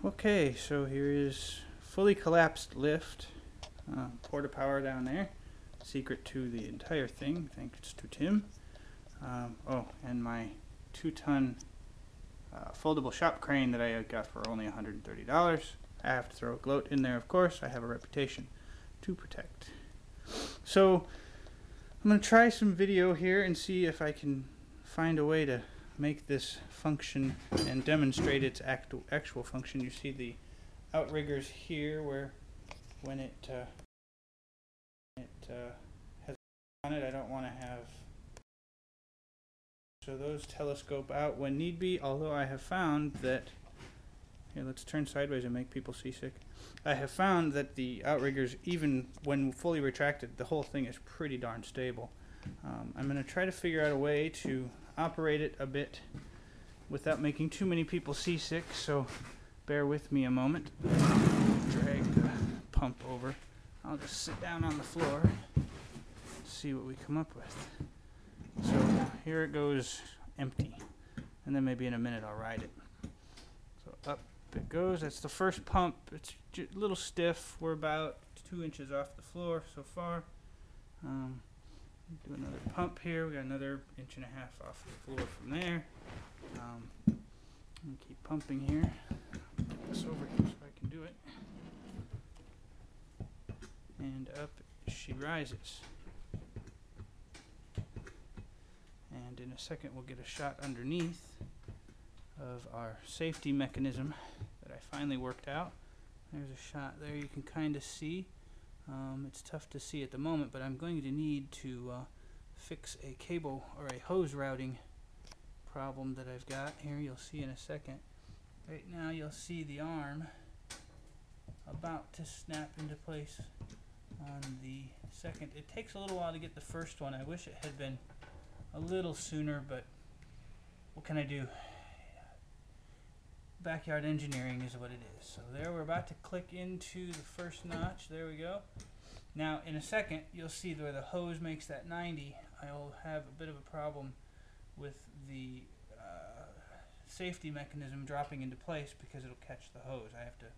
Okay, so here is fully collapsed lift, porta power down there. Secret to the entire thing, thanks to Tim. Oh, and my 2-ton foldable shop crane that I got for only $130. I have to throw a gloat in there, of course. I have a reputation to protect. So I'm going to try some video here and see if I can find a way to make this function and demonstrate its actual function. You see the outriggers here, where when it has on it, I don't want to have, so those telescope out when need be, although I have found that, here, let's turn sideways and make people seasick. I have found that the outriggers, even when fully retracted, the whole thing is pretty darn stable. I'm going to try to figure out a way to operate it a bit without making too many people seasick, so bear with me a moment. Drag the pump over. I'll just sit down on the floor, see what we come up with. So here it goes empty, and then maybe in a minute I'll ride it. So up it goes. That's the first pump. It's a little stiff. We're about 2 inches off the floor so far. Do another pump here. We got another 1.5 inches off the floor from there. Keep pumping here. Put this over here so I can do it. And up she rises. And in a second we'll get a shot underneath of our safety mechanism that I finally worked out. There's a shot there you can kind of see. It's tough to see at the moment, but I'm going to need to fix a cable or a hose routing problem that I've got here. You'll see in a second. Right now you'll see the arm about to snap into place on the second. It takes a little while to get the first one. I wish it had been a little sooner, but what can I do? Backyard engineering is what it is. So there, we're about to click into the first notch. There we go. Now in a second you'll see where the hose makes that 90. I'll have a bit of a problem with the safety mechanism dropping into place because it'll catch the hose. I have to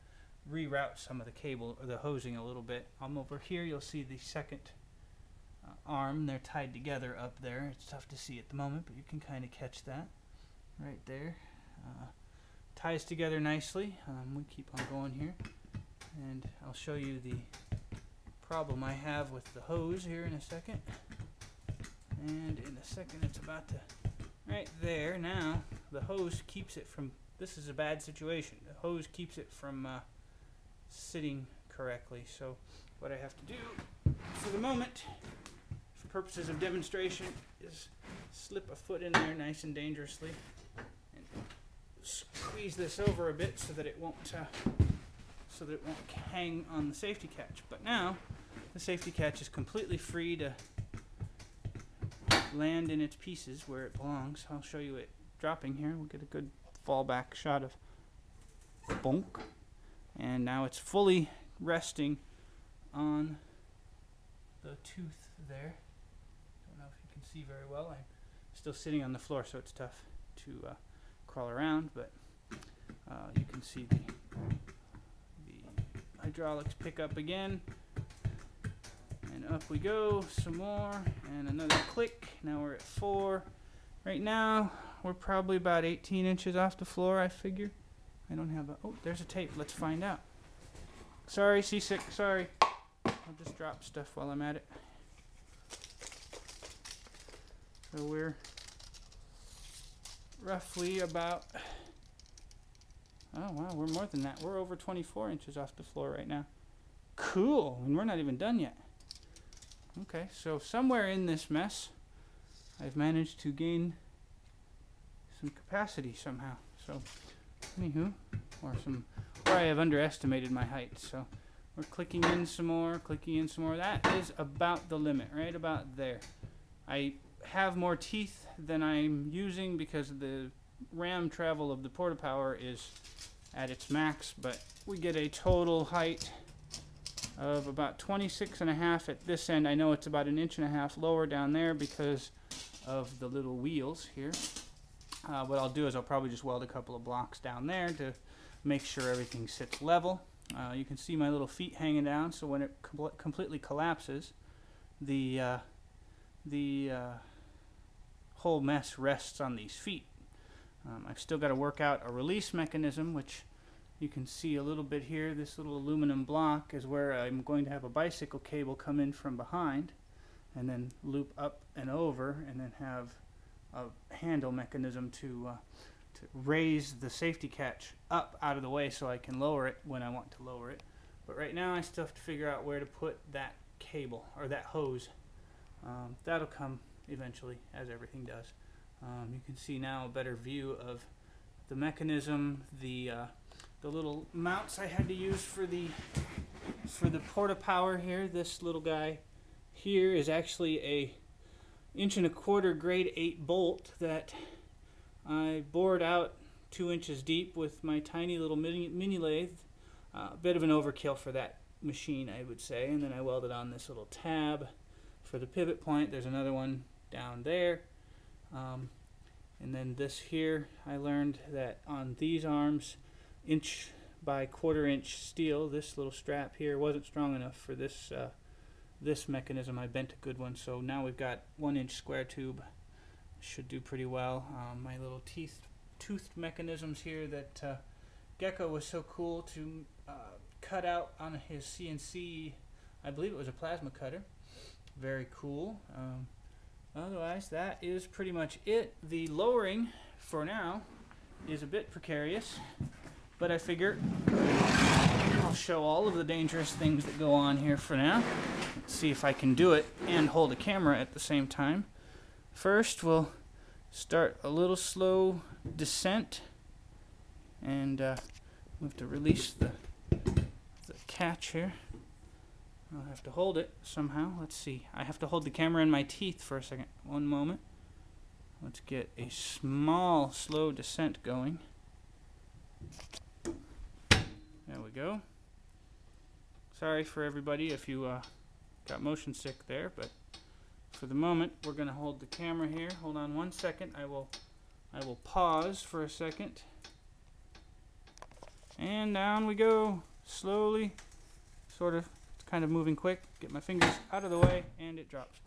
reroute some of the cable or the hosing a little bit. I'm over here. You'll see the second arm. They're tied together up there. It's tough to see at the moment, but you can kind of catch that right there. Ties together nicely. We keep on going here, and I'll show you the problem I have with the hose here in a second. And in a second it's about to, right there. Now the hose keeps it from, this is a bad situation. The hose keeps it from sitting correctly. So what I have to do for the moment, for purposes of demonstration, is slip a foot in there nice and dangerously and squeeze this over a bit so that it won't hang on the safety catch. But now the safety catch is completely free to land in its pieces where it belongs. I'll show you it dropping here. We'll get a good fallback shot of bonk. And now it's fully resting on the tooth there. Don't know if you can see very well. I'm still sitting on the floor, so it's tough to crawl around, but you can see the hydraulics pick up again, and up we go some more, and another click. Now we're at 4. Right now we're probably about 18 inches off the floor, I figure. I don't have a, oh, there's a tape. Let's find out. Sorry, seasick, sorry. I'll just drop stuff while I'm at it. So we're roughly about, oh wow, we're more than that. We're over 24 inches off the floor right now. Cool, and we're not even done yet. Okay, so somewhere in this mess, I've managed to gain some capacity somehow. So, anywho, or I have underestimated my height. So, we're clicking in some more, clicking in some more. That is about the limit, right about there. I have more teeth than I'm using because the ram travel of the porta power is at its max, but we get a total height of about 26.5 at this end. I know it's about 1.5 inches lower down there because of the little wheels here. What I'll do is I'll probably just weld a couple of blocks down there to make sure everything sits level. You can see my little feet hanging down, so when it completely collapses, the whole mess rests on these feet. I've still got to work out a release mechanism, which you can see a little bit here. This little aluminum block is where I'm going to have a bicycle cable come in from behind and then loop up and over, and then have a handle mechanism to raise the safety catch up out of the way so I can lower it when I want to lower it. But right now I still have to figure out where to put that cable, or that hose. That'll come eventually, as everything does. You can see now a better view of the mechanism, the little mounts I had to use for the porta power here. This little guy here is actually a 1.25" grade 8 bolt that I bored out 2 inches deep with my tiny little mini lathe. A bit of an overkill for that machine, I would say. And then I welded on this little tab for the pivot point. There's another one down there. And then this here, I learned that on these arms, 1 by 1/4 inch steel, this little strap here wasn't strong enough for this this mechanism. I bent a good one, so now we've got 1-inch square tube. Should do pretty well. My little toothed mechanisms here that Gecko was so cool to cut out on his CNC. I believe it was a plasma cutter. Very cool. Otherwise, that is pretty much it. The lowering, for now, is a bit precarious, but I figure I'll show all of the dangerous things that go on here for now. Let's see if I can do it and hold a camera at the same time. First, we'll start a little slow descent, and we have to release the catch here. I'll have to hold it somehow. Let's see. I have to hold the camera in my teeth for a second. One moment. Let's get a small, slow descent going. There we go. Sorry for everybody if you got motion sick there, but for the moment, we're going to hold the camera here. Hold on 1 second. I will pause for a second. And down we go. Slowly. Sort of. It's kind of moving quick. Get my fingers out of the way, and it drops.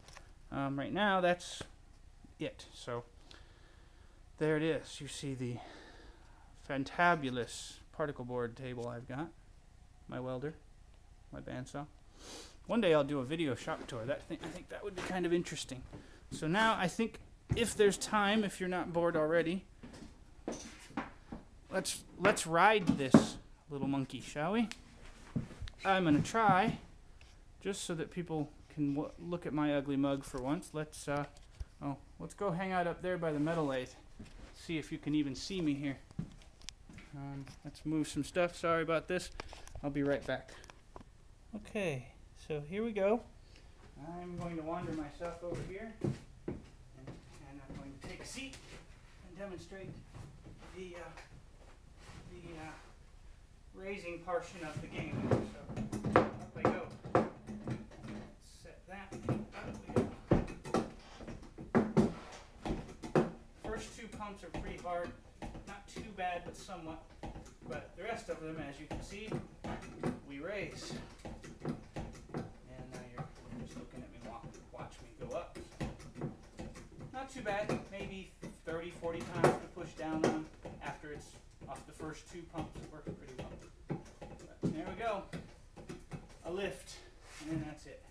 Right now, that's it. So, there it is. You see the fantabulous particle board table I've got. My welder. My bandsaw. One day I'll do a video shop tour. I think that would be kind of interesting. So now I think if there's time, if you're not bored already, let's ride this little monkey, shall we? I'm gonna try, just so that people can look at my ugly mug for once. Let's go hang out up there by the metal lathe. See if you can even see me here. Let's move some stuff. Sorry about this. I'll be right back. Okay. So here we go. I'm going to wander myself over here, and I'm going to take a seat and demonstrate the raising portion of the game. So up I go. Set that. Up we go. First 2 pumps are pretty hard. Not too bad, but somewhat. But the rest of them, as you can see, we raise. Not too bad, maybe 30, 40 times to push down on after it's off the first 2 pumps. It works pretty well. But there we go. A lift, and then that's it.